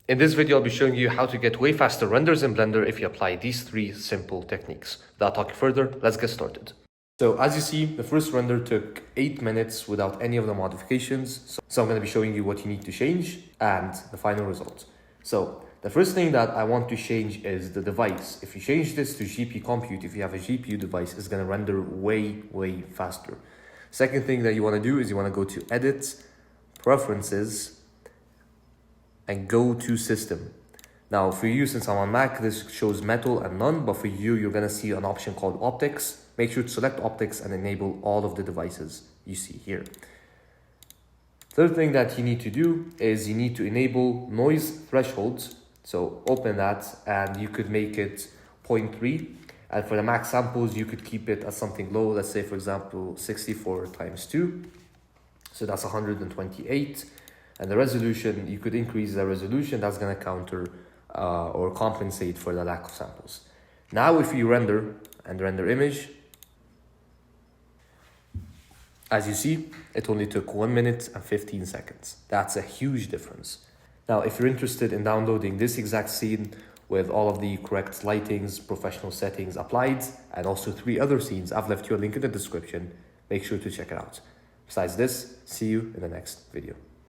In this video, I'll be showing you how to get way faster renders in Blender if you apply these 3 simple techniques. Without talking further, let's get started. So as you see, the first render took 8 minutes without any of the modifications. So I'm going to be showing you what you need to change and the final result. So the first thing that I want to change is the device. If you change this to GPU compute, if you have a GPU device, it's going to render way faster. Second thing that you want to do is you want to go to Edit, Preferences, and go to System. Now for you, since I'm on Mac, this shows metal and none, but for you, you're gonna see an option called optics. Make sure to select optics and enable all of the devices you see here. Third thing that you need to do is you need to enable noise thresholds. So open that and you could make it 0.3. And for the max samples, you could keep it as something low. Let's say, for example, 64 times 2. So that's 128. And the resolution, you could increase the resolution. That's going to counter or compensate for the lack of samples. Now, if you render and render image, as you see, it only took 1 minute and 15 seconds. That's a huge difference. Now, if you're interested in downloading this exact scene with all of the correct lightings, professional settings applied, and also 3 other scenes, I've left you a link in the description. Make sure to check it out. Besides this, see you in the next video.